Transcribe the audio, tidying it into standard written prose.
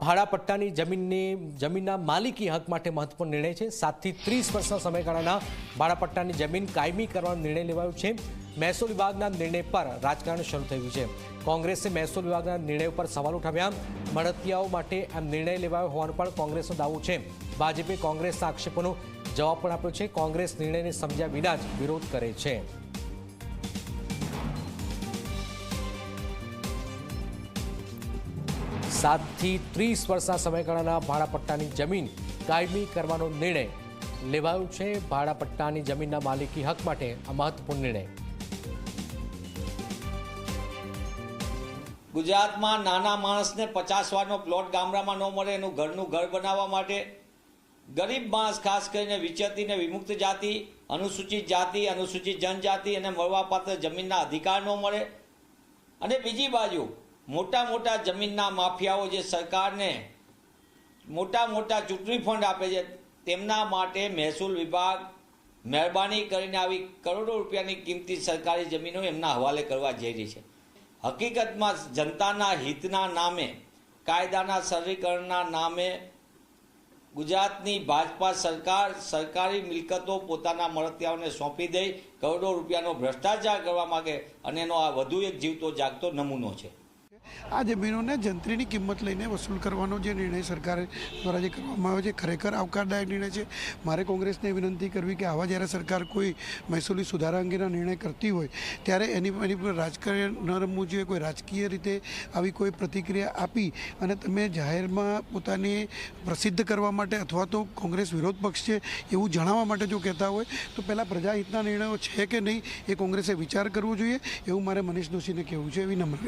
ભાડાપટ્ટાની જમીનના માલિકી હક માટે મહત્વપૂર્ણ નિર્ણય છે। 7 થી 30 વર્ષના સમયગાળાના ભાડાપટ્ટાની જમીન કાયમી કરવાનો નિર્ણય લેવાયો છે। મહેસૂલ વિભાગના નિર્ણય પર રાજકારણ શરૂ થયું છે। કોંગ્રેસે મહેસૂલ વિભાગના નિર્ણય પર સવાલ ઉઠાવ્યા। મળતિયાઓ માટે આ નિર્ણય લેવાયો હોવાનો પણ કોંગ્રેસનો દાવો છે। ભાજપે કોંગ્રેસના આક્ષેપોનો જવાબ પણ આપ્યો છે। કોંગ્રેસ નિર્ણયને સમજ્યા વિના જ વિરોધ કરે છે। 7 થી 30 વર્ષના સમયગાળાના ભાડાપટ્ટાની જમીન કાયમી કરવાનો નિર્ણય લેવાયો છે। ભાડાપટ્ટાની જમીનના માલિકી હક માટે આ મહત્વપૂર્ણ નિર્ણય। ગુજરાતમાં નાના માણસને 50 વારનો પ્લોટ ગામડામાં ન મળે એનું ઘરનું ઘર બનાવવા માટે ગરીબ માણસ ખાસ કરીને વિચરતી ને વિમુક્ત જાતિ, અનુસૂચિત જાતિ, અનુસૂચિત જનજાતિ અને મળવાપાત્ર જમીનના અધિકાર ન મળે અને બીજી બાજુ મોટા જમીનના માફિયાઓ જે સરકારને મોટા ચૂંટણી ફંડ આપે છે તેમના માટે મહેસૂલ વિભાગ મહેરબાની કરીને આવી કરોડો રૂપિયાની કિંમતી સરકારી જમીનો એમના હવાલે કરવા જઈ રહી છે। હકીકતમાં જનતાના હિતના નામે, કાયદાના સરળીકરણના નામે ગુજરાતની ભાજપા સરકાર સરકારી મિલકતો પોતાના મળતિયાઓને સોંપી દઈ કરોડો રૂપિયાનો ભ્રષ્ટાચાર કરવા માંગે અને એનો આ વધુ એક જીવતો જાગતો નમૂનો છે। આ જમીનોને જંત્રીની કિંમત લઈને વસૂલ કરવાનો જે નિર્ણય સરકાર દ્વારા જે કરવામાં આવ્યો છે ખરેખર આવકારદાયક નિર્ણય છે। મારે કોંગ્રેસને વિનંતી કરવી કે આવા જ્યારે સરકાર કોઈ મહેસૂલી સુધારા અંગેના નિર્ણય કરતી હોય ત્યારે એની પર રાજકારણ ન રમવું જોઈએ। કોઈ રાજકીય રીતે આવી કોઈ પ્રતિક્રિયા આપી અને તમે જાહેરમાં પોતાને પ્રસિદ્ધ કરવા માટે અથવા તો કોંગ્રેસ વિરોધ પક્ષ છે એવું જણાવવા માટે જો કહેતા હોય તો પહેલાં પ્રજાહિતના નિર્ણયો છે કે નહીં એ કોંગ્રેસે વિચાર કરવો જોઈએ એવું મારે મનીષ દોશીને કહેવું છે। એવી નમ્ર